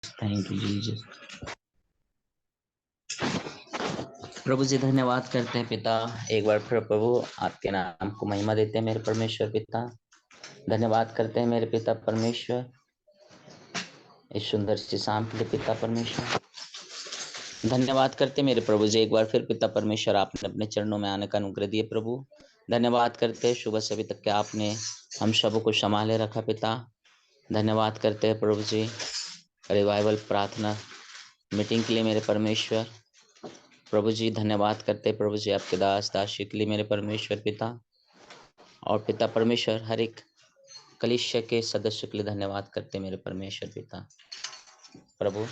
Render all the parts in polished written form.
Thank you Jesus. प्रभु जी धन्यवाद करते हैं पिता, एक बार फिर प्रभु आपके नाम को महिमा देते हैं मेरे परमेश्वर पिता। धन्यवाद करते हैं मेरे पिता परमेश्वर इस सुंदर सी शाम के लिए पिता परमेश्वर। धन्यवाद करते मेरे प्रभु जी एक बार फिर पिता परमेश्वर आपने अपने चरणों में आने का अनुग्रह दिए प्रभु। धन्यवाद करते हैं सुबह से अभी तक के आपने हम सबों को संभाले रखा पिता। धन्यवाद करते हैं प्रभु जी रिवाइवल प्रार्थना मीटिंग के लिए मेरे परमेश्वर। प्रभु जी धन्यवाद करते हैं प्रभु जी आपके दास दासी के लिए मेरे परमेश्वर पिता। और पिता परमेश्वर हर एक कलीसिया के सदस्य के लिए धन्यवाद करते हैं मेरे परमेश्वर पिता। प्रभु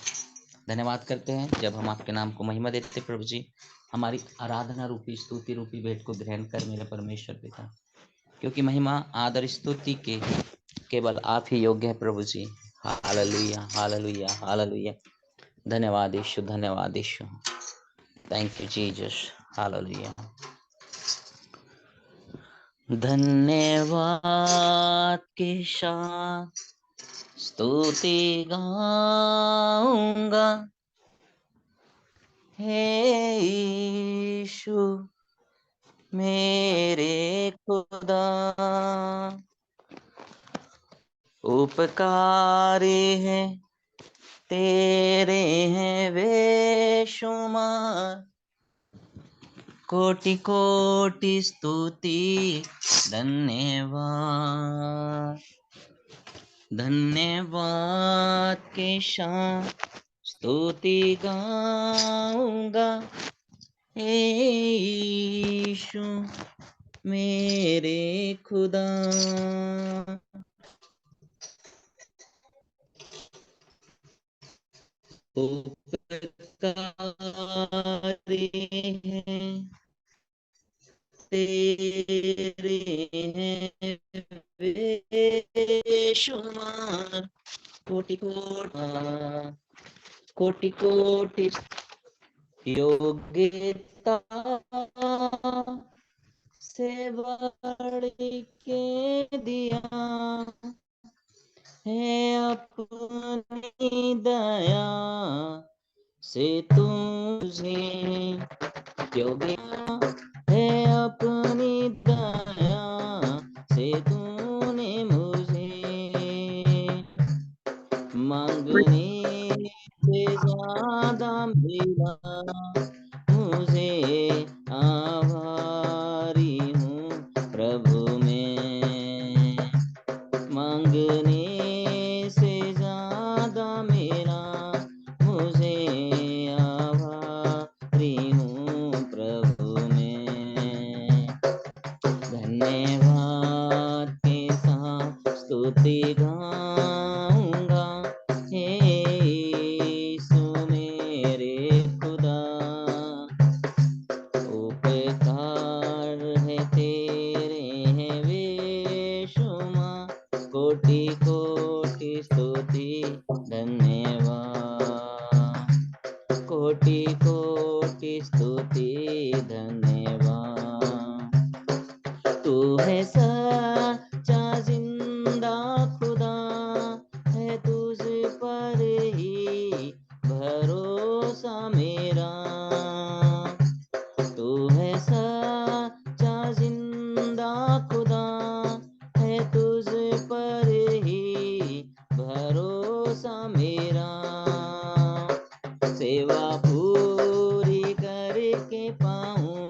धन्यवाद करते हैं जब हम आपके नाम को महिमा देते प्रभु जी, हमारी आराधना रूपी स्तुति रूपी भेंट को ग्रहण कर मेरे परमेश्वर पिता, क्योंकि महिमा आदर स्तुति के केवल आप ही योग्य है प्रभु जी। Hallelujah hallelujah hallelujah. धन्यवाद यीशु, धन्यवाद यीशु। Thank you Jesus. हालेलुया। धन्यवाद के साथ स्तुति गाऊंगा हे यीशु मेरे खुदा। उपकारी है तेरे हैं बेशुमार, कोटि कोटि स्तुति धन्यवाद। धन्यवाद के साथ स्तुति गाऊंगा हे यीशु मेरे खुदा। उपकारी है तेरे हैं बेशुमार, कोटि कोटि कोटि योग्यता से बढ़ के दिया है अपनी दया से तुझे योग्य है अपनी दया से तूने मुझे मांगने से ज्यादा मिला। मुझे आभारी हूँ प्रभु में, मांगने से ज्यादा मेरा मुझे आभारी हूँ प्रभु में। धन्यवाद के साथ स्तुति गाऊंगा हे यीशु मेरे खुदा। उपकार है तेरे हैं बेशुमार, कोटि कोटि स्तुति धन्यवाद, कोटि कोटि स्तुति धन्यवाद। तू है सच्चा जिंदा खुदा है, तुझ पर ही भरोसा मेरा। तू है सच्चा जिंदा खुदा है, तुझ पर ही भरोसा मेरा। सेवा पूरी करके पाऊं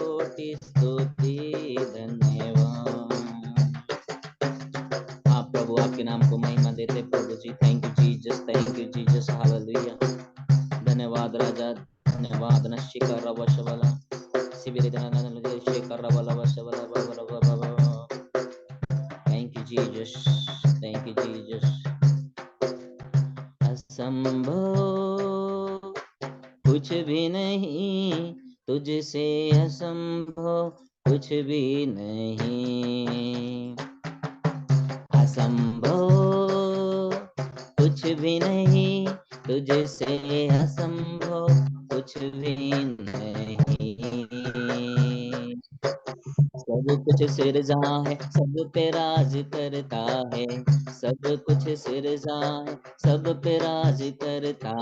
कोटि स्तुति धन्यवाद। आप प्रभु आपके नाम को महिमा देते प्रभु जी। Thank you Jesus, thank you Jesus, hallelujah. धन्यवाद राजा, धन्यवाद नशिका रवशवला शिविर धन शेखर रवला वशवला बाबा। Thank you Jesus, thank you Jesus. असंभव कुछ भी नहीं, तुझसे असंभव कुछ भी नहीं। असंभव कुछ भी नहीं, तुझसे असंभव कुछ भी नहीं। सब कुछ सिरजा है, सब पे राज करता है। सब कुछ सिरजा है, सब पे राज करता है।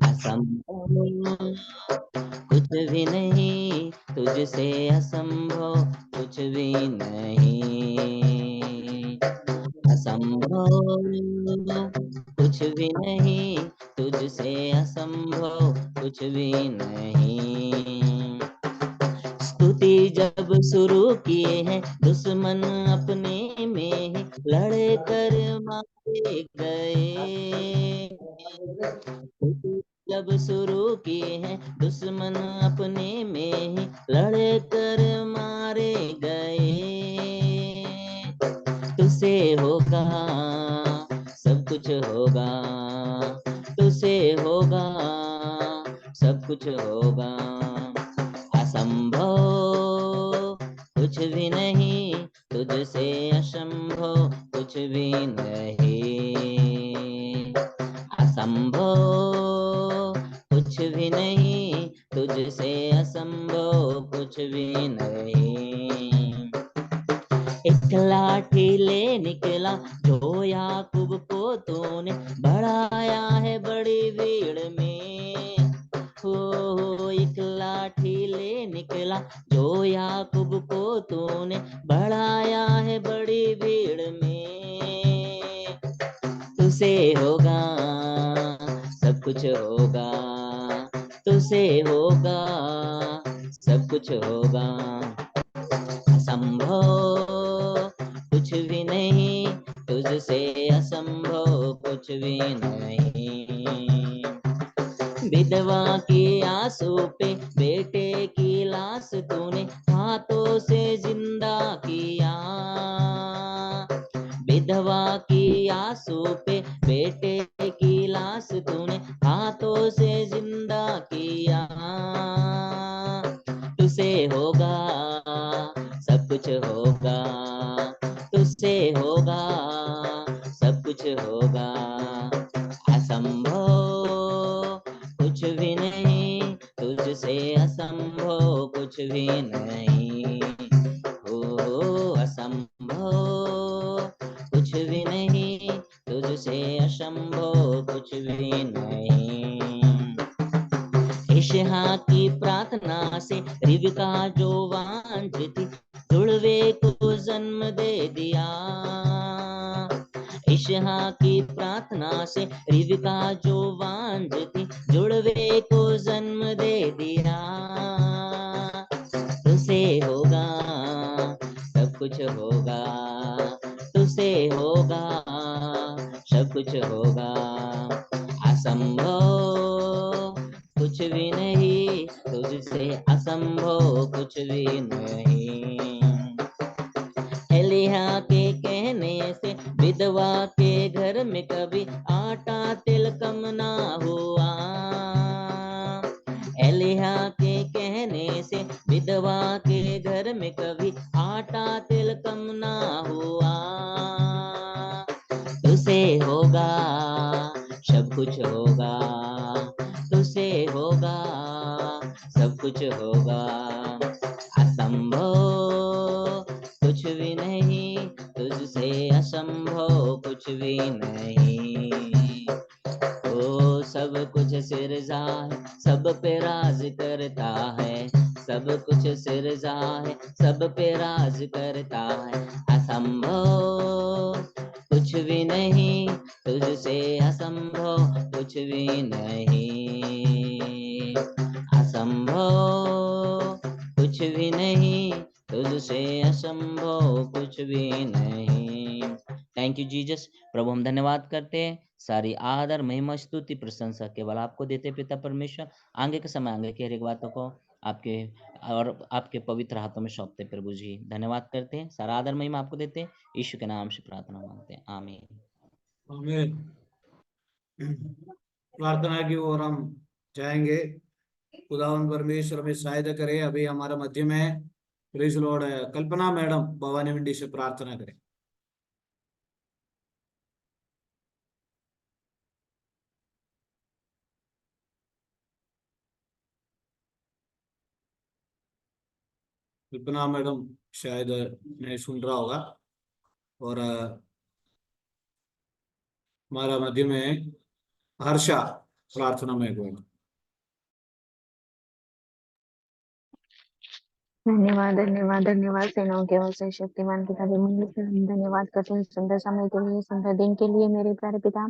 असंभव कुछ भी नहीं, तुझसे असंभव कुछ भी नहीं। असंभव कुछ भी नहीं, तुझसे असंभव कुछ भी नहीं। स्तुति जब शुरू किए हैं, दुश्मन अपने में ही लड़े कर मारे गए। जब शुरू किए हैं, दुश्मन अपने में ही लड़े कर मारे गए। तुझसे होगा सब कुछ होगा, तुझसे होगा सब कुछ होगा। असंभव कुछ भी नहीं, तुझसे असंभव कुछ भी नहीं। असंभव कुछ भी नहीं, तुझसे असंभव कुछ भी नहीं। एक लाठी ले निकला जो याकूब को तूने बढ़ाया है बड़ी भीड़ में। हो एक लाठी ले निकला जो याकूब को तूने बढ़ाया है बड़ी भीड़ में। तुझसे होगा सब कुछ होगा, तुझसे होगा सब कुछ होगा। असंभव कुछ भी नहीं, तुझसे असंभव कुछ भी नहीं। विधवा की आंसू पे बेटे की लाश तूने हाथों से जिंदा किया। विधवा की आंसू पे बेटे की लाश तूने हाथों से जिंदा किया। तुझसे होगा सब कुछ होगा, तुझसे होगा सब कुछ होगा। असंभव कुछ भी नहीं, तुझसे असंभव कुछ भी नहीं। ओ असंभव कुछ भी नहीं, तुझसे असंभव कुछ भी नहीं। इशहा की प्रार्थना से रिबका जो वांझ थी, जुड़वे को जन्म दे दिया। इशहा की प्रार्थना से रिबका जो वांझ थी, जुड़वे को जन्म दे दिया। तुझसे होगा सब कुछ होगा, तुझसे होगा सब कुछ होगा। असंभव कुछ भी नहीं, तुझसे असंभव कुछ भी नहीं। एलिया के कहने से विधवा के घर में कभी आटा तिल कम ना हुआ। एलिया के कहने से विधवा के घर में कभी आटा तिल कम ना हुआ। तुझसे होगा सब कुछ होगा, तुझसे होगा सब कुछ होगा। असंभव कुछ भी नहीं, तुझसे असंभव कुछ भी नहीं। ओ सब कुछ सिरजा है, सब पे राज करता है। सब कुछ सिरजा है, सब पे राज करता है। असंभव कुछ भी नहीं, तुझसे असंभव कुछ भी नहीं। असंभव कुछ भी नहीं, तुझसे असंभव कुछ भी नहीं। Thank you Jesus. प्रभु हम धन्यवाद करते हैं, सारी आदर महिमा स्तुति प्रशंसा केवल आपको देते पिता परमेश्वर। आगे के समय आगे की हर एक बातों को आपके और आपके पवित्र हाथों में सौंपते प्रभु जी। धन्यवाद करते हैं, सारा आदर महिमा आपको देते हैं, यीशु के नाम से प्रार्थना मांगते हैं, आमीन। आमीन। प्रार्थना की ओर हम जाएंगे। खुदावन परमेश्वर हमें सहायता करे। अभी हमारा मध्य में प्रेज लॉर्ड कल्पना मैडम भवानी मंडी से प्रार्थना करें। कल्पना मैडम शायद नहीं सुन रहा होगा। और हमारा मध्य में हर्षा प्रार्थना में गए। धन्यवाद धन्यवाद धन्यवाद सेनाओं के वैसे शक्तिमान पिता धन्यवाद करते हैं सुंदर समय के लिए, सुंदर दिन के लिए मेरे प्यारे पिता।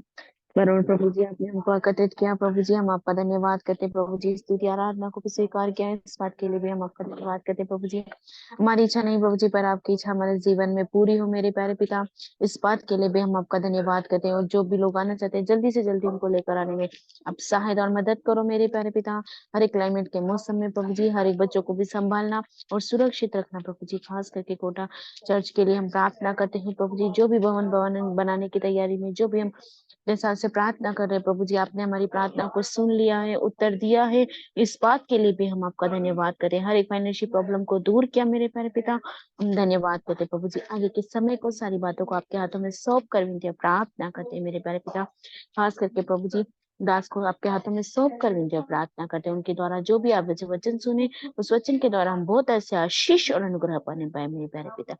वरुण प्रभु जी, आपने हमको एकत्रित किया प्रभु जी, हम आपका धन्यवाद करते प्रभु जी। स्तुति आराधना को भी स्वीकार किया है, इस बात के लिए भी हम आपका धन्यवाद करते प्रभु जी। हमारी इच्छा नहीं प्रभु जी, पर आपकी इच्छा हमारे जीवन में पूरी हो मेरे प्यारे पिता, इस बात के लिए भी हम आपका धन्यवाद करते हैं। और जो भी लोग आना चाहते हैं जल्दी से जल्दी उनको लेकर आने में आप सहायता और मदद करो मेरे प्यारे पिता। हर एक क्लाइमेट के मौसम में प्रभु जी हर एक बच्चों को भी संभालना और सुरक्षित रखना प्रभु जी। खास करके कोटा चर्च के लिए हम प्रार्थना करते हैं प्रभु जी। जो भी भवन बनाने की तैयारी में जो भी हम अपने साथ से प्रार्थना कर रहे हैं प्रभु जी, आपने हमारी प्रार्थना को सुन लिया है, उत्तर दिया है, इस बात के लिए भी हम आपका धन्यवाद करें। हर एक फाइनेंशियल प्रॉब्लम को दूर किया मेरे प्यारे पिता, हम धन्यवाद करते प्रभु जी। आगे के समय को सारी बातों को आपके हाथों में सौंप कर विनती प्रार्थना करते हैं मेरे प्यारे पिता। खास करके प्रभु जी दास को आपके हाथों में सौंप कर विनती प्रार्थना करते हैं, उनके द्वारा जो भी आप वचन सुने उस वचन के द्वारा हम बहुत ऐसे आशीष और अनुग्रह पाने पाए मेरे प्यारे पिता।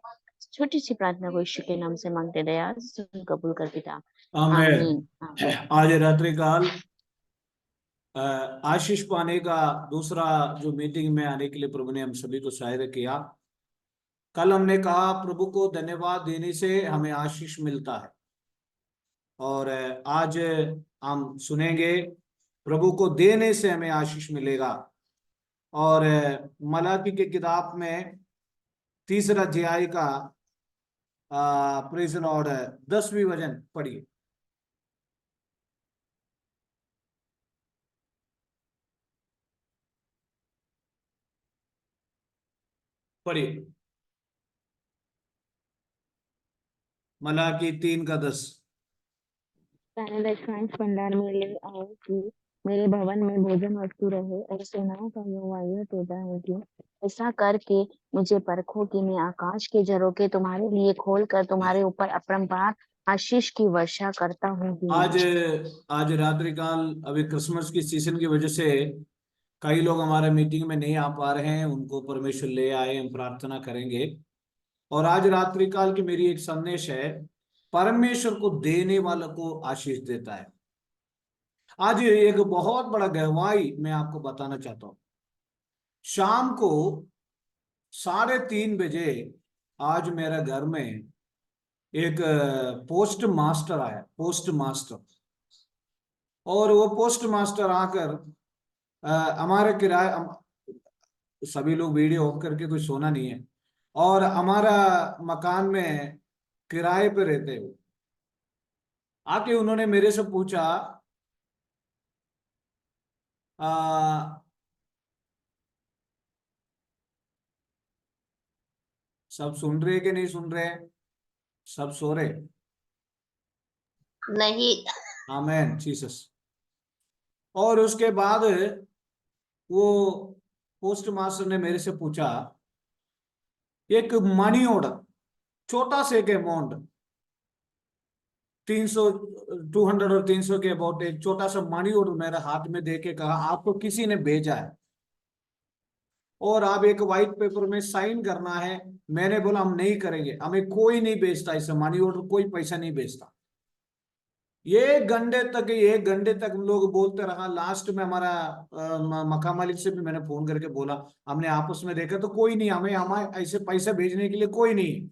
छोटी सी प्रार्थना को यीशु के नाम से मांगते दया सुन कबूल कर पिता, आमीन। आमीन। आज रात्रि काल आशीष पाने का दूसरा जो मीटिंग में आने के लिए प्रभु ने हम सभी को सहायता किया। कल हमने कहा प्रभु को धन्यवाद देने से हमें आशीष मिलता है, और आज हम सुनेंगे प्रभु को देने से हमें आशीष मिलेगा। और मलाकी की किताब में 3 अध्याय का प्रेज लॉर्ड 10वीं वचन पढ़िए। पढ़िए मलाकी 3:10। भंडार में ले आओ कि मेरे भवन में भोजन वस्तु रहे, और सेनाओं का यहोवा यह कहता है कि ऐसा करके मुझे परखो कि मैं आकाश के झरोखे तुम्हारे लिए खोल कर तुम्हारे ऊपर अपरंपार आशीष की वर्षा करता हूँ कि आज नहीं। आज रात्रि काल अभी क्रिसमस की सीजन की वजह से कई लोग हमारे मीटिंग में नहीं आ पा रहे हैं, उनको परमेश्वर ले आए, हम प्रार्थना करेंगे। और आज रात्रि काल की मेरी एक संदेश है, परमेश्वर को देने वाला को आशीष देता है। आज एक बहुत बड़ा गवाही मैं आपको बताना चाहता हूँ। शाम को 3:30 बजे आज मेरे घर में एक पोस्ट मास्टर आया, पोस्ट मास्टर। और वो पोस्ट मास्टर आकर हमारे किराए, सभी लोग वीडियो ऑफ करके कोई सोना नहीं है, और हमारा मकान में किराए पे रहते हो। आके उन्होंने मेरे से पूछा, सब सुन रहे कि नहीं सुन रहे? सब सो रहे? नहीं। आमेन जीसस। और उसके बाद वो पोस्ट मास्टर ने मेरे से पूछा, एक मनी ऑर्डर, छोटा से एक अमाउंट 300 200 और 300 के अबाउट, एक छोटा सा मनी ऑर्डर मेरे हाथ में दे के कहा आपको किसी ने भेजा है और आप एक व्हाइट पेपर में साइन करना है। मैंने बोला हम नहीं करेंगे, हमें कोई नहीं भेजता इसे मनी ऑर्डर, कोई पैसा नहीं भेजता। 1 घंटे तक हम लोग बोलते रहा। लास्ट में हमारा मकान मालिक से भी मैंने फोन करके बोला, हमने आपस में देखा तो कोई नहीं, हमें हमारे ऐसे पैसा भेजने के लिए कोई नहीं।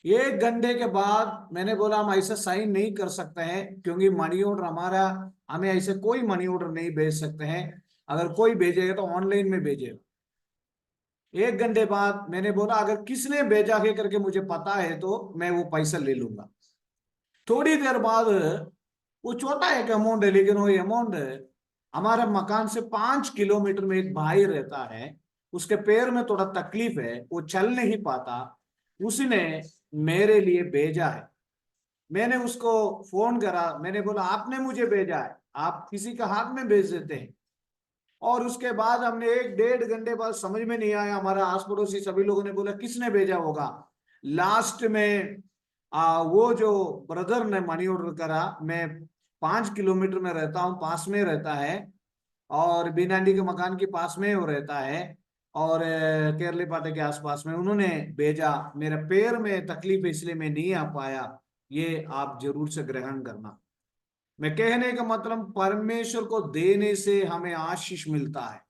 1 घंटे के बाद मैंने बोला हम ऐसा साइन नहीं कर सकते हैं, क्योंकि मनी ऑर्डर हमारा, हमें ऐसे कोई मनी ऑर्डर नहीं भेज सकते हैं। अगर कोई भेजेगा तो ऑनलाइन में भेजेगा। 1 घंटे बाद मैंने बोला अगर किसने भेजा है करके मुझे पता है तो मैं वो पैसा ले लूंगा। थोड़ी देर बाद वो छोटा एक अमाउंट है, लेकिन वो अमाउंट हमारे मकान से 5 किलोमीटर में एक भाई रहता है, उसके पैर में थोड़ा तकलीफ है, वो चल नहीं पाता, उसने मेरे लिए भेजा है। मैंने उसको फोन करा, मैंने बोला आपने मुझे भेजा है, आप किसी का हाथ में भेज देते हैं। और उसके बाद हमने 1-1.5 घंटे बाद समझ में नहीं आया, हमारा आस पड़ोसी सभी लोगों ने बोला किसने भेजा होगा। लास्ट में वो जो ब्रदर ने मनी ऑर्डर करा, मैं 5 किलोमीटर में रहता हूँ, पास में रहता है, और बीनांडी के मकान के पास में वो रहता है, और केरली पाटे के आसपास में उन्होंने भेजा। मेरे पैर में तकलीफ है इसलिए मैं नहीं आ पाया, ये आप जरूर से ग्रहण करना। मैं कहने का मतलब परमेश्वर को देने से हमें आशीष मिलता है,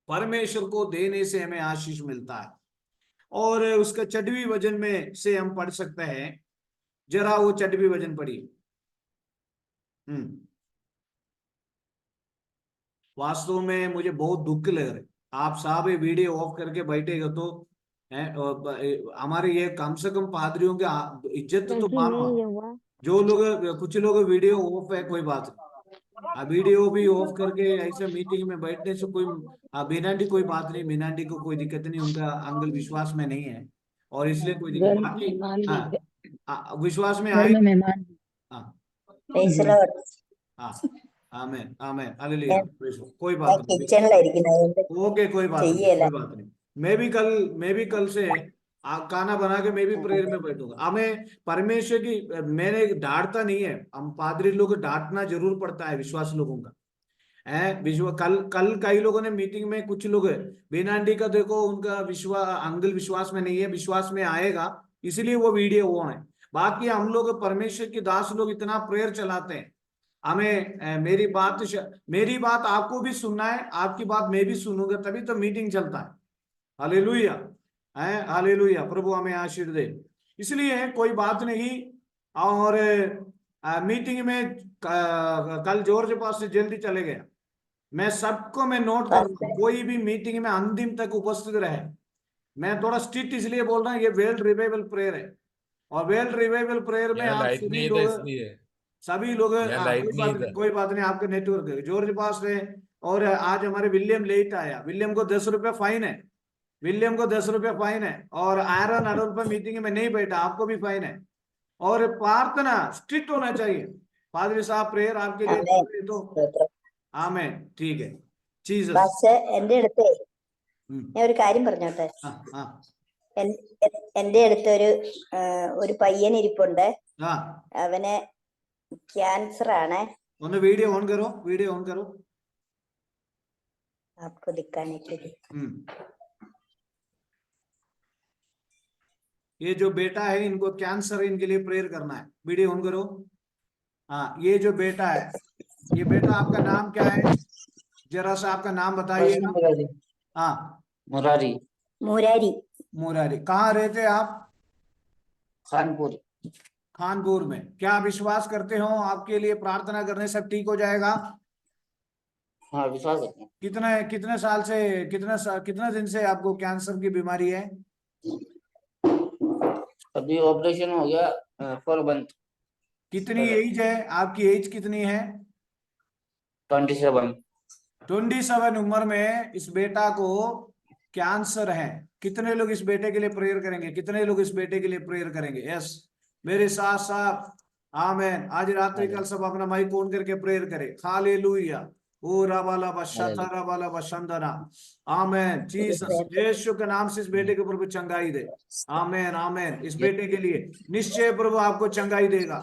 परमेश्वर को देने से हमें आशीष मिलता है। और उसका चटवी वजन में से हम पढ़ सकते हैं, जरा वो चटवी वजन पढ़िए। वास्तव में मुझे बहुत दुख लग रहा है, आप साहब ये वीडियो ऑफ करके बैठेगा तो हमारे ये कम से कम पादरियों की इज्जत तो मानो। जो लोग कुछ लोग वीडियो ऑफ है कोई बात नहीं, वीडियो भी ऑफ करके ऐसे मीटिंग में बैठने से कोई मीनांडी कोई बात नहीं, मीनांडी को कोई दिक्कत नहीं, उनका अंगल विश्वास में नहीं है और इसलिए कोई दिक्कत बाकी। हाँ, विश्वास में आए। हाँ हाँ, आमेन आमेन हालेलुया, कोई बात नहीं, ओके कोई बात नहीं, कोई बात नहीं। मैं भी कल से खाना बना के मैं भी प्रेयर में बैठूंगा। हमें परमेश्वर की, मैंने डांटता नहीं है, हम पादरी लोग डांटना जरूर पड़ता है विश्वास लोगों का है। कल कल कई लोगों ने मीटिंग में, कुछ लोग बेनांडी का देखो उनका विश्वास अंगल विश्वास में नहीं है, विश्वास में आएगा इसलिए वो वीडियो ऑन है। बाकी हम लोग परमेश्वर के दास लोग इतना प्रेयर चलाते हैं, हमें मेरी बात आपको भी सुनना है, आपकी बात मैं भी सुनूंगा, तभी तो मीटिंग चलता है। हालेलुया है, हालेलुया, प्रभु हमें आशीर्वाद दे। इसलिए कोई बात नहीं। और मीटिंग में कल जॉर्ज पास से जल्दी चले गया। मैं सबको मैं नोट कर रहा हूं, कोई भी मीटिंग में अंतिम तक उपस्थित रहे। मैं थोड़ा स्ट्रिक्ट इसलिए बोल रहा हूँ, ये वेल्ड रिवाइवल प्रेयर है, और वेल्ड रिवाइवल प्रेयर में आप सभी लोग कोई बात नहीं, आपके नेटवर्क है, जॉर्ज पास है। और आज हमारे विलियम लेट आया, विलियम को 10 रुपये फाइन है, विलियम को 10 रुपये फाइन है। और आयरन अडोल पर मीटिंग में नहीं बैठा, आपको भी फाइन है। और प्रार्थना स्ट्रिक्ट होना चाहिए, पादरी साहब प्रेयर आपके लिए तो आमेन, ठीक है चीज ഞാൻ ഒരു കാര്യം പറഞ്ഞോട്ടെ. എന്റെ അടുത്തൊരു ഒരു പയ്യൻ ഇരിപ്പുണ്ട്, അവന് ക്യാൻസർ ആണ്. ഒന്ന് വീഡിയോ ഓൺ കरो, വീഡിയോ ഓൺ करो, आपको दिखाने के लिए. ये जो बेटा है इनको कैंसर है, इनके लिए प्रेयर करना है, वीडियो ऑन करो। हाँ, ये जो बेटा है, ये बेटा आपका नाम क्या है, जरा सा आपका नाम बताइए। हाँ, मुरारी। मुरारी। मुरारी, कहाँ रहते आप? खानपुर। खानपुर में। क्या विश्वास करते हो आपके लिए प्रार्थना करने सब ठीक हो जाएगा? हाँ, विश्वास करते हैं। कितने साल से, कितना दिन से आपको कैंसर की बीमारी है? अभी ऑपरेशन हो गया 4 मंथ। कितनी एज है आपकी, एज कितनी है? 27। 27 उम्र में इस बेटा को कैंसर है। कितने लोग इस बेटे के लिए प्रेयर करेंगे? कितने लोग इस बेटे के लिए प्रेयर करेंगे? यस, मेरे साथ साथ आमेन। आज रात्रि कल सब अपना माइक ऑन करके प्रेयर करें। हालेलुया, ओ राबाला बशाता राबाला बशंदना, आमेन। जीसस, यीशु के नाम से इस बेटे के प्रभु चंगाई दे। आमेन आमेन। इस बेटे के लिए निश्चय प्रभु आपको चंगाई देगा।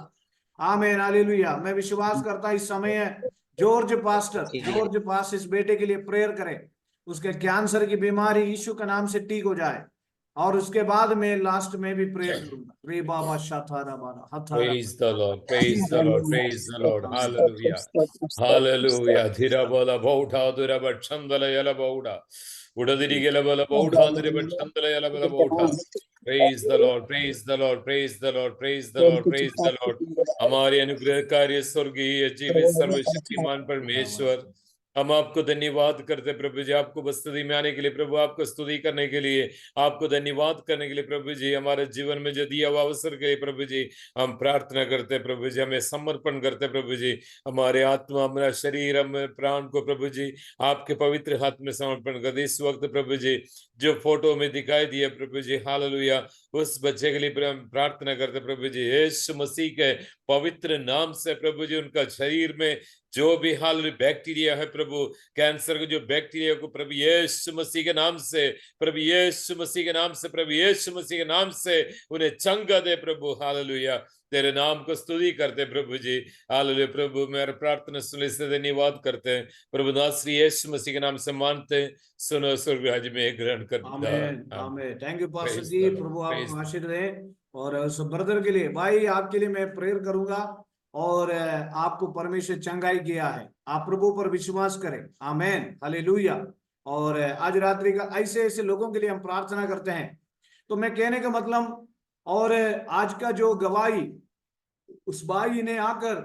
Amen hallelujah. मैं विश्वास करता इस समय जॉर्ज पास इस बेटे के लिए प्रेयर करें, उसके कैंसर की बीमारी यीशु के नाम से ठीक हो जाए। और उसके बाद में लास्ट में भी प्रेयर करूंगा। रे बाबा शाथारा बारा हथारा। Praise the Lord, praise the Lord, praise the Lord. Hallelujah. Hallelujah. Dhira bola bauta dhira bachandala yala bauda. Udadirigela bola bauta dhira bachandala yala bola bauta. Praise the Lord, praise the Lord, praise the Lord, praise the Lord, praise the Lord. हमारे अनुग्रहकारी स्वर्गीय जीवित सर्वशक्तिमान परमेश्वर, हम आपको धन्यवाद करते प्रभु जी, आपको बस्तुति में आने के लिए प्रभु, आपको स्तुति करने के लिए, आपको धन्यवाद करने के लिए प्रभु जी, हमारे जीवन में जो दिया हुआ अवसर के लिए प्रभु जी हम प्रार्थना करते प्रभु जी, हमें समर्पण करते प्रभु जी, हमारे आत्मा, हमारा शरीर, हमारे प्राण को प्रभु जी आपके पवित्र हाथ में समर्पण कर दे। इस वक्त प्रभु जी जो फोटो में दिखाई दिया प्रभु जी, हालेलुया, उस बच्चे के लिए हम प्रार्थना करते प्रभु जी, यीशु मसीह के पवित्र नाम से प्रभु जी उनका शरीर में जो भी हाल बैक्टीरिया है प्रभु, कैंसर के जो बैक्टीरिया को प्रभु यीशु मसीह के नाम से, प्रभु यीशु मसीह के नाम से, प्रभु यीशु मसीह के नाम से उन्हें चंगा दे प्रभु, हालेलुया, तेरे नाम को स्तुति करते प्रभु जी, हालेलुया। प्रभु मेरा प्रार्थना सुनने से धन्यवाद करते हैं प्रभु, श्री यीशु मसीह के नाम से मानते हैं, सुनो स्वर्ग राज्य में ग्रहण कर। आमीन आमीन। थैंक यू पास्टर जी, प्रभु आपको आशीष दे। और उस ब्रदर के लिए, भाई आपके लिए मैं प्रेयर करूंगा, और आपको परमेश्वर चंगाई किया है, आप प्रभु पर विश्वास करें। आमीन, हालेलुया। और आज रात्रि का ऐसे ऐसे लोगों के लिए हम प्रार्थना करते हैं। तो मैं कहने का मतलब, और आज का जो गवाही, उस भाई ने आकर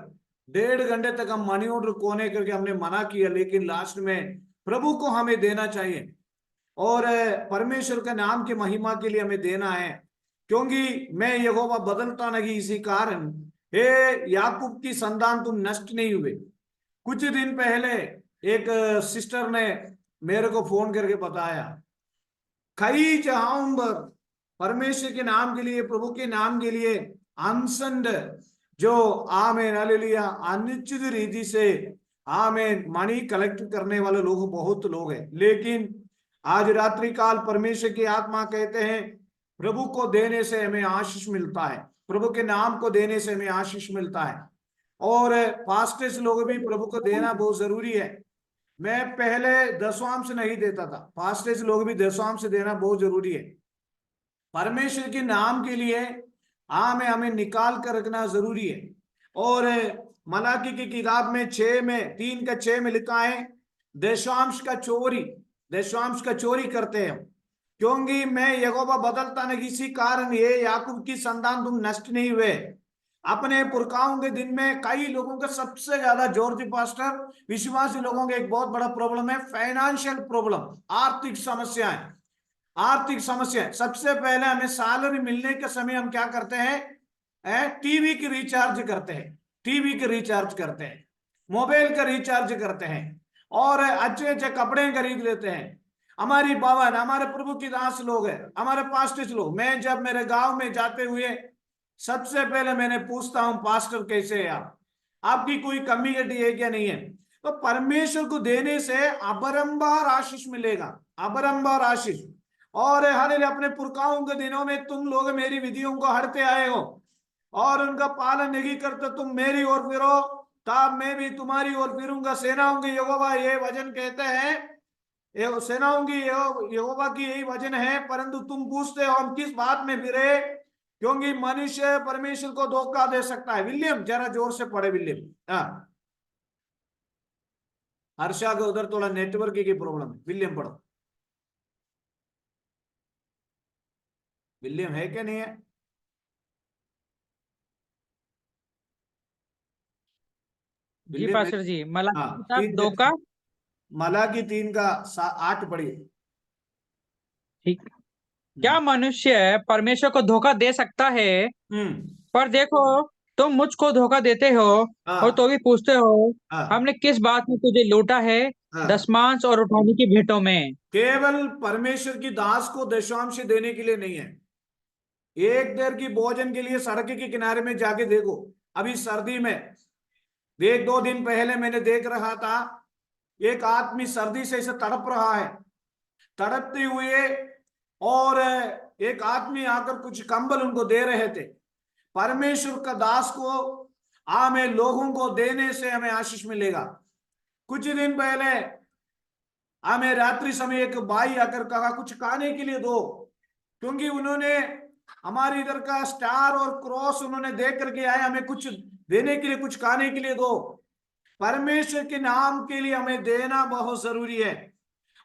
1.5 घंटे तक हम मनी ऑर्डर कोने करके हमने मना किया, लेकिन लास्ट में प्रभु को हमें देना चाहिए, और परमेश्वर के नाम की महिमा के लिए हमें देना है, क्योंकि मैं यहोवा बदलता नहीं, इसी कारण हे याकूब की संतान तुम नष्ट नहीं हुए। कुछ दिन पहले एक सिस्टर ने मेरे को फोन करके बताया, कई जहां पर परमेश्वर के नाम के लिए, प्रभु के नाम के लिए अनसंड जो आमेन हालेलुया अनिश्चित रीति से आमेन मनी कलेक्ट करने वाले लोग बहुत लोग हैं, लेकिन आज रात्रि काल परमेश्वर की आत्मा कहते हैं प्रभु को देने से हमें आशीष मिलता है, प्रभु के नाम को देने से हमें आशीष मिलता है। और पास्टर्स लोग भी प्रभु को देना बहुत जरूरी है। मैं पहले दशवांश नहीं देता था, पास्टर्स लोग भी दशवांश देना बहुत जरूरी है। परमेश्वर के नाम के लिए हमें निकाल कर रखना जरूरी है। और मलाकी की किताब में 3:6 में लिखा है, दशवांश का चोरी करते हैं, क्योंकि मैं यहोवा बदलता नहीं, इसी कारण ये याकूब की संतान तुम नष्ट नहीं हुए। अपने पुरखाओं के दिन में कई लोगों का सबसे ज्यादा जॉर्ज पास्टर विश्वासी लोगों का एक बहुत बड़ा प्रॉब्लम है फाइनेंशियल प्रॉब्लम, आर्थिक समस्याएं। सबसे पहले हमें सैलरी मिलने के समय हम क्या करते हैं, टीवी की रिचार्ज करते हैं, मोबाइल का रिचार्ज करते हैं, और अच्छे अच्छे कपड़े खरीद लेते हैं। हमारी भवन, हमारे प्रभु की दास लोग हैं, हमारे पास्टर्स लोग, मैं जब मेरे गांव में जाते हुए सबसे पहले मैंने पूछता हूं, पास्टर कैसे है आप, आपकी कोई कमी घटी है क्या नहीं है। तो परमेश्वर को देने से अबरंबार आशीष मिलेगा, अबरंबार आशीष। और हालेलुया, अपने पुरखाओं के दिनों में तुम लोग मेरी विधियों को हटते आए हो और उनका पालन नहीं करते, तुम मेरी ओर फिरो तब मैं भी तुम्हारी ओर फिरूंगा। सेनाओं के यहोवा ये वचन कहते हैं, सेनाओं की यहोवा की यही वचन है, परंतु तुम पूछते हो हम किस बात में फिरे, क्योंकि मनुष्य परमेश्वर को धोखा दे सकता है। विलियम जरा जोर से पढ़े, विलियम। हाँ, हर्षा के उधर थोड़ा नेटवर्क की प्रॉब्लम है, विलियम पढ़ो। विलियम है क्या नहीं है? जी पास्टर जी, मलाकी 2 का मलाकी 3:8 पढ़िए। ठीक। क्या मनुष्य परमेश्वर को धोखा दे सकता है? पर देखो तुम मुझको धोखा देते हो और तो भी पूछते हो हमने किस बात में तुझे लूटा है, दशमांश और उठाने की भेंटों में। केवल परमेश्वर की दास को दशमांश देने के लिए नहीं है, एक देर की भोजन के लिए सड़क के किनारे में जाके देखो। अभी सर्दी में 1-2 दिन पहले मैंने देख रहा था, एक आदमी सर्दी से इसे तड़प रहा है, तड़पते हुए, और एक आदमी आकर कुछ कंबल उनको दे रहे थे। परमेश्वर का दास को हमें लोगों को देने से हमें आशीष मिलेगा। कुछ दिन पहले हमें रात्रि समय एक भाई आकर कहा कुछ खाने के लिए दो, क्योंकि उन्होंने हमारे इधर का स्टार और क्रॉस उन्होंने देख करके आए, हमें कुछ देने के लिए, कुछ खाने के लिए दो। परमेश्वर के नाम के लिए हमें देना बहुत जरूरी है।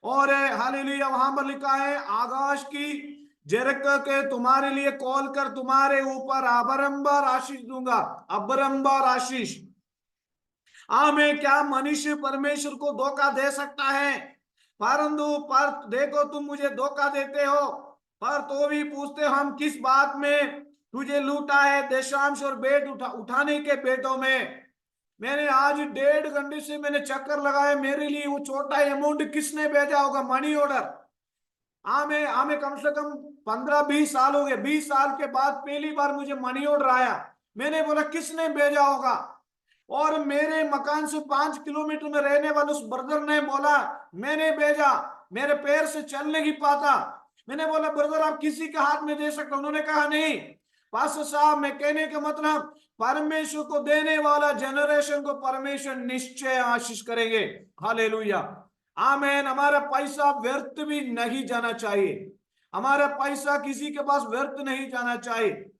और हालेलुया, वहां पर लिखा है, आकाश की जरक के तुम्हारे लिए कॉल कर तुम्हारे ऊपर अबरंबार आशीष दूंगा, अबरंबार आशीष। आमें, क्या मनुष्य परमेश्वर को धोखा दे सकता है? परंतु पर देखो, तुम मुझे धोखा देते हो, पर तो भी पूछते हो हम किस बात में तुझे लूटा है? देशांश और बेट उठाने के बेटों में। मैंने आज 1.5 घंटे से मैंने चक्कर लगाया, मेरे लिए वो छोटा अमाउंट किसने भेजा होगा? Money order. आमें आमें कम से कम 15-20 साल हो गए। 20 साल के बाद पहली बार मुझे मनी ऑर्डर आया। मैंने बोला किसने भेजा होगा? और मेरे मकान से 5 किलोमीटर में रहने वाले उस ब्रदर ने बोला मैंने भेजा, मेरे पैर से चल नहीं पाता। मैंने बोला ब्रदर आप किसी के हाथ में दे सकते? उन्होंने कहा नहीं। पास्टर साहब, मैं कहने का मतलब, परमेश्वर को देने वाला जनरेशन को परमेश्वर निश्चय आशीष करेंगे। हालेलुया, आमेन। हमारा पैसा व्यर्थ भी नहीं जाना चाहिए। हमारा पैसा किसी के पास व्यर्थ नहीं जाना चाहिए।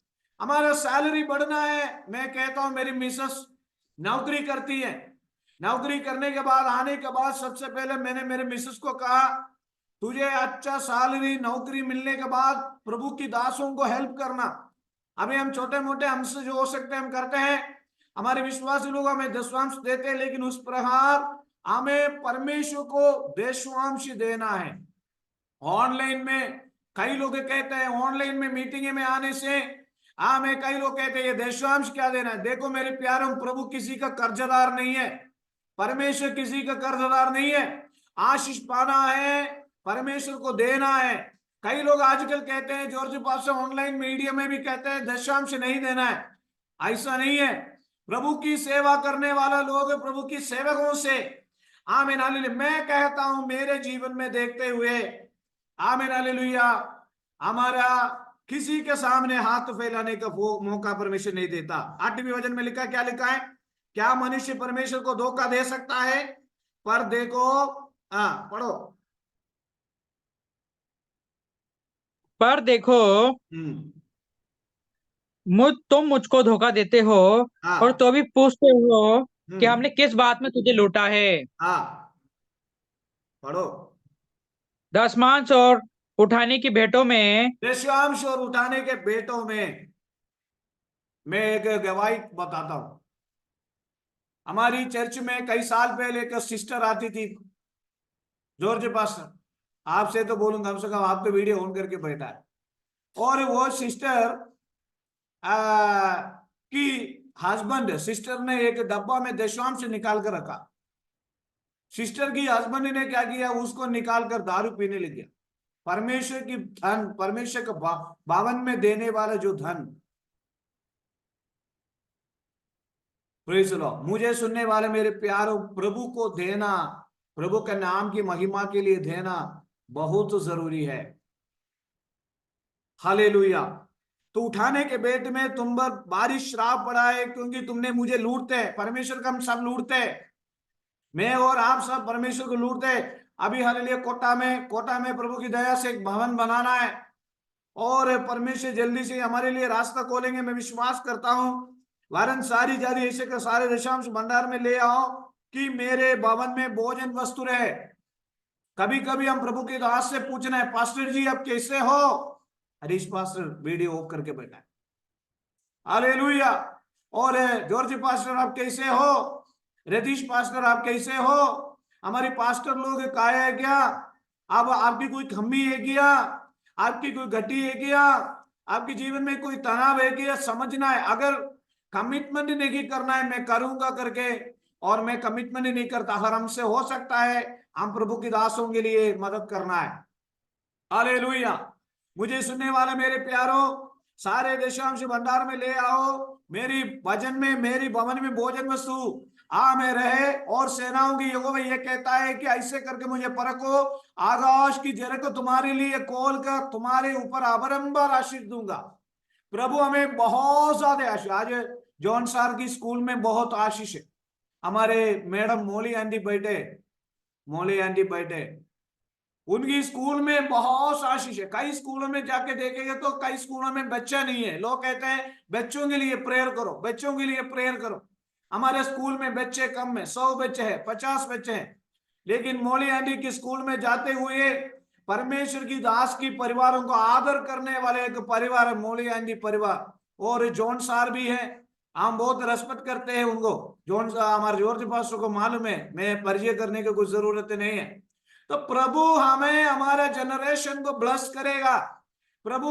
हमारा सैलरी बढ़ना है। मैं कहता हूं, मेरी मिसेस नौकरी करती है। नौकरी करने के बाद आने के बाद सबसे पहले मैंने मेरे मिसेस को कहा तुझे अच्छा सैलरी नौकरी मिलने के बाद प्रभु की दासों को हेल्प करना। अभी हम छोटे मोटे हमसे जो हो सकते हैं हम करते हैं। हमारे विश्वासी लोग हमें दशवांश देते हैं, लेकिन उस प्रकार हमें परमेश्वर को दशवांश देना है। ऑनलाइन में कई लोग कहते हैं, ऑनलाइन में मीटिंग में आने से हमें कई लोग कहते हैं ये दशवांश क्या देना है। देखो मेरे प्यारों, प्रभु किसी का कर्जदार नहीं है, परमेश्वर किसी का कर्जदार नहीं है। आशीष पाना है, परमेश्वर को देना है। कई लोग आजकल कहते हैं, जॉर्ज पास ऑनलाइन मीडिया में भी कहते हैं दशवांश नहीं देना है। ऐसा नहीं है। प्रभु की सेवा करने वाला लोग प्रभु की सेवकों से, आमीन हालेलुया, मैं कहता हूं मेरे जीवन में देखते हुए, आमीन हालेलुया, हमारा किसी के सामने हाथ फैलाने का वो मौका परमेश्वर नहीं देता। 8वें वचन में लिखा, क्या लिखा है? क्या मनुष्य परमेश्वर को धोखा दे सकता है? पर देखो, पढ़ो। पर देखो तुम मुझको धोखा देते हो और तो भी पूछते हो कि हमने किस बात में तुझे लूटा है। पढ़ो। दशमांश और उठाने की भेंटों में, दशमांश और उठाने के बेटों में मैं एक गवाही बताता हूं। हमारी चर्च में कई साल पहले एक सिस्टर आती थी, जॉर्ज पास्टर, आपसे तो बोलूंगा, कम से कम आप तो वीडियो ऑन करके बैठा है। और वो सिस्टर की हस्बैंड, सिस्टर ने एक डब्बा में दशमांश निकाल कर रखा। सिस्टर की हस्बैंड ने क्या किया, उसको निकाल कर दारू पीने लग गया। परमेश्वर की धन, परमेश्वर का भवन में देने वाला जो धन, प्रेज़ द लॉर्ड, मुझे सुनने वाले मेरे प्यारों, प्रभु को देना, प्रभु के नाम की महिमा के लिए देना बहुत जरूरी है। हालेलुया। तो उठाने के बेट में तुम पर बारिश श्राप पड़ा है, क्योंकि तुमने मुझे लूटते हैं। परमेश्वर का हम सब लूटते हैं, मैं और आप सब परमेश्वर को लूटते हैं। अभी हालेलुया कोटा में प्रभु की दया से एक भवन बनाना है, और परमेश्वर जल्दी से हमारे लिए रास्ता खोलेंगे, मैं विश्वास करता हूं। वारन सारी जारी ऐसे का सारे दशांश भंडार में ले आओ कि मेरे भवन में भोजन वस्तु रहे। कभी कभी हम प्रभु के दास से पूछना है, पास्टर जी आप कैसे हो? हरीश पास्टर वीडियो ऑफ करके बैठा है, हालेलुया। और जॉर्ज पास्टर आप कैसे हो? रतीश पास्टर आप कैसे हो? हमारे पास्टर लोग काया है क्या? अब आपकी कोई कमी है क्या? आपकी कोई घटी है क्या? आपके जीवन में कोई तनाव है क्या? समझना है। अगर कमिटमेंट नहीं करना है मैं करूंगा करके, और मैं कमिटमेंट नहीं करता, अगर हमसे हो सकता है हम प्रभु की दासों के लिए मदद करना है। हालेलुया। मुझे सुनने वाले मेरे प्यारों, सारे दशांश भंडार में ले आओ। मेरी वचन में, मेरी भवन में भोजन वस्तु में रहे। और सेनाओं की यहोवा ये कहता है कि ऐसे करके मुझे परखो, आकाश की जड़ को तुम्हारे लिए खोल कर तुम्हारे ऊपर अबरंबर आशीष दूंगा। प्रभु हमें बहुत ज्यादा आशीष, आज जॉन सार की स्कूल में बहुत आशीष है। हमारे मैडम मोली आंटी बैठे, उनकी स्कूल में बहुत आशीष है। कई स्कूलों में जाके देखेंगे तो कई स्कूलों में बच्चा नहीं है। लोग कहते हैं बच्चों के लिए प्रेयर करो, बच्चों के लिए प्रेयर करो। हमारे स्कूल में बच्चे कम है, 100 बच्चे हैं, 50 बच्चे हैं। लेकिन मोली आंटी की स्कूल में जाते हुए परमेश्वर की दास की परिवारों को आदर करने वाले एक परिवार है, मोली आंटी परिवार। और जॉन सार भी है, हम बहुत रेस्पेक्ट करते हैं उनको। हमारे जॉर्ज पास्टर को मालूम है, मैं परिचय करने की कुछ जरूरत नहीं है। तो प्रभु हमें हमारे जनरेशन को ब्लेस करेगा। प्रभु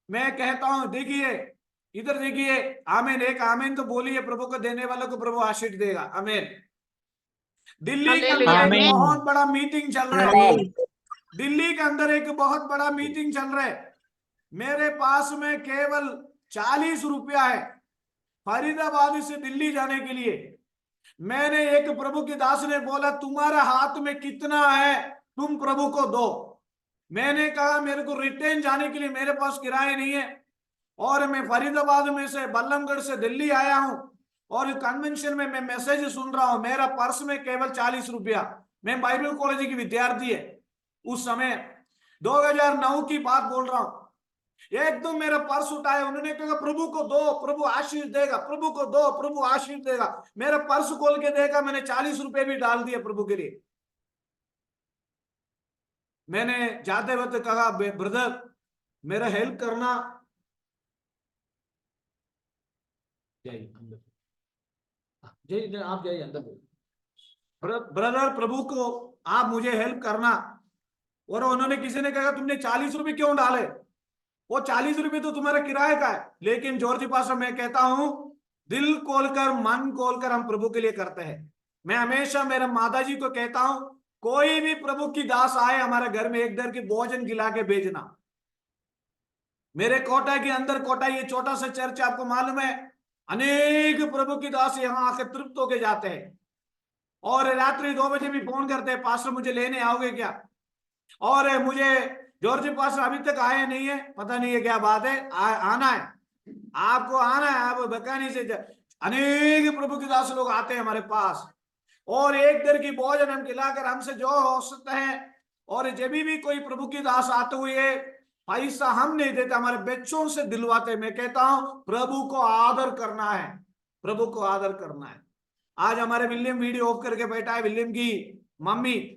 मैं कहता हूं, देखिए इधर देखिए, आमीन, एक आमीन तो बोलिए। प्रभु को देने वालों को प्रभु आशीष देगा। आमीन। दिल्ली के अंदर एक आमीन। बहुत बड़ा मीटिंग चल रहा है। दिल्ली के अंदर एक बहुत बड़ा मीटिंग चल रहा है। मेरे पास में केवल 40 रुपया है फरीदाबाद से दिल्ली जाने के लिए। मैंने एक प्रभु के दास ने बोला, तुम्हारा हाथ में कितना है तुम प्रभु को दो। मैंने कहा मेरे को रिटर्न जाने के लिए मेरे पास किराया नहीं है, और मैं फरीदाबाद में से बल्लमगढ़ से दिल्ली आया हूं, और कन्वेंशन में मैं मैसेज सुन रहा हूं। मेरा पर्स में केवल 40 रुपया। मैं बाइबल कॉलेज की विद्यार्थी है उस समय, 2009 की बात बोल रहा हूं। एकदम मेरा पर्स उठाया, उन्होंने कहा प्रभु को दो, प्रभु आशीष देगा, प्रभु को दो, प्रभु आशीष देगा। मेरा पर्स खोल के देखा, मैंने 40 रुपए भी डाल दिए प्रभु के लिए। मैंने जाते वक्त कहा, ब्रदर मेरा हेल्प करना। जाइए आप जाइए अंदर। ब्रदर प्रभु को आप मुझे हेल्प करना। और उन्होंने, किसी ने कहा तुमने 40 रुपए क्यों डाले? वो 40 रुपए तो तुम्हारा किराए का है। लेकिन जॉर्ज पास्टर मैं कहता हूं, दिल खोलकर मन खोलकर हम प्रभु के लिए करते हैं। मैं हमेशा मेरे माता जी को कहता हूं, कोई भी प्रभु की दास आए हमारे घर में, एक दर की भोजन खिला के भेजना। मेरे कोटा के अंदर, कोटा ये छोटा सा चर्च आपको मालूम है, अनेक प्रभु की दास यहाँ आकर तृप्त होके जाते हैं, और रात्रि 2 बजे भी फोन करते हैं, पास्टर मुझे लेने आओगे क्या? और मुझे जॉर्ज पास्टर अभी तक आए नहीं है, पता नहीं है क्या बात है। आना है, आपको आना है। आप बकानी से अनेक प्रभु के दास लोग आते हैं हमारे पास, और एक दर की भोजन हम खिलाकर हमसे जो हो सकता है। और जब भी कोई प्रभु की दास आते हुए पैसा हम नहीं देते, हमारे बच्चों से दिलवाते। मैं कहता हूं प्रभु को आदर करना है, प्रभु को आदर करना है। आज हमारे विलियम वीडियो ऑफ करके बैठा है, विलियम की मम्मी,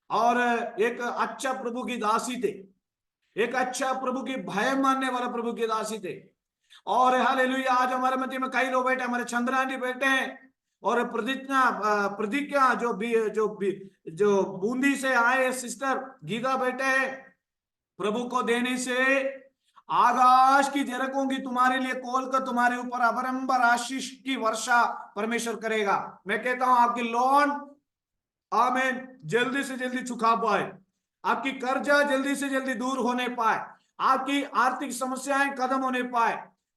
और एक अच्छा प्रभु की दासी थे, एक अच्छा प्रभु की भय मानने वाला प्रभु की दासी थे। और हालेलुया, आज हमारे मध्य में कई लोग बैठे, हमारे चंद्रा जी बैठे हैं, और प्रतीक्षा जो बूंदी से आए सिस्टर गीता बैठे हैं। प्रभु को देने से आकाश की झरकों की तुम्हारे लिए खोल कर तुम्हारे ऊपर अपरंपार आशीष की वर्षा परमेश्वर करेगा। मैं कहता हूं आपकी लोन आमीन जल्दी से जल्दी चुका पाए, आपकी कर्जा जल्दी से जल्दी दूर होने पाए, आपकी आर्थिक समस्याएं खत्म होने पाए,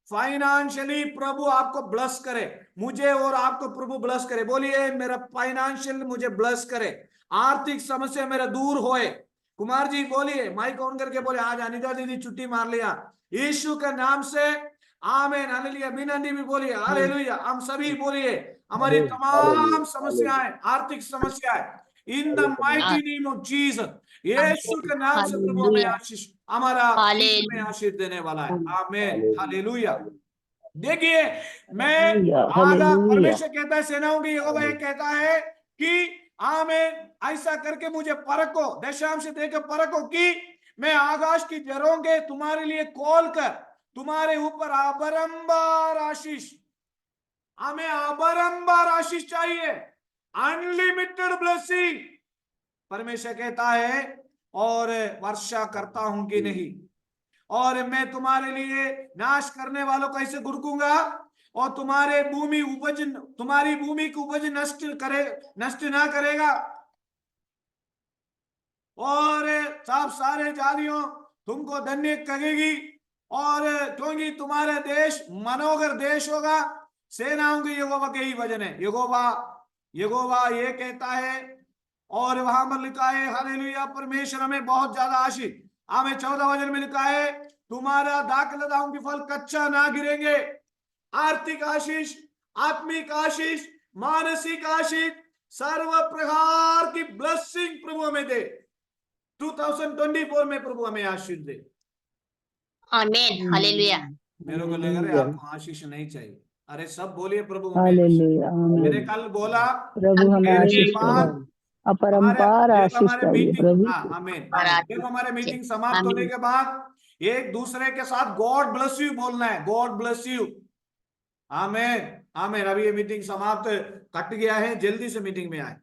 फाइनेंशियली प्रभु आपको ब्लेस करे, मुझे और आपको प्रभु ब्लेस करे। बोलिए मेरा फाइनेंशियल मुझे ब्लेस करे, आर्थिक समस्या मेरा दूर होए। कुमार जी बोलिए, माइक ऑन करके बोले, आज अनिता दीदी छुट्टी मार लिया यीशु के नाम से, आमीन हालेलुया। मीना दी भी बोलिए हालेलुया। हम सभी बोलिए, हमारी तमाम समस्याएं, आर्थिक समस्याएं, in the mighty name of Jesus, यीशु के नाम से प्रभु हमें आशीष, हमारा में आशीष देने वाला है। आमीन हालेलुया। देखिए मैं आगा, परमेश्वर कहता है, सेनाओं की यहोवा ये कहता है कि आमीन ऐसा करके मुझे परखो, दशांश देकर परखो कि मैं आकाश की जड़ों के तुम्हारे लिए खोल कर तुम्हारे ऊपर अबरंबार आशीष, हमें अबरंबार आशीष चाहिए, अनलिमिटेड ब्लेसिंग परमेश्वर कहता है, और वर्षा करता हूं कि नहीं, और मैं तुम्हारे लिए नाश करने वालों को ऐसे गुड़कूंगा, और तुम्हारी भूमि की उपज नष्ट ना करेगा, और सब सारे जातियों तुमको धन्य कहेगी, और क्योंकि तुम्हारा देश मनोगर देश होगा। सेनाओं की यहोवा के ही वचन है, यहोवा ये कहता है, और वहां पर लिखा है हालेलुया, परमेश्वर हमें बहुत ज्यादा आशीष, हमें 14 वचन में लिखा है, तुम्हारा दाखलताओं की फल कच्चा ना गिरेंगे। आर्थिक आशीष, आत्मिक आशीष, मानसिक आशीष, सर्व प्रकार की ब्लेसिंग प्रभु हमें दे। 2024 में प्रभु हमें आशीष दे। आमीन हालेलुया। मेरे को लग रहा है आपको आशीष नहीं चाहिए। अरे सब बोलिए प्रभु हमें। मैंने कल बोला प्रभु हमें आशीष दे, अपरंपार आशीष चाहिए प्रभु। आमीन। जब हमारे मीटिंग समाप्त होने के बाद एक दूसरे के साथ गॉड ब्लेस यू बोलना है, गॉड ब्लेस यू। आमेन, आमेन। अभी ये मीटिंग समाप्त कट गया है, जल्दी से मीटिंग में आए।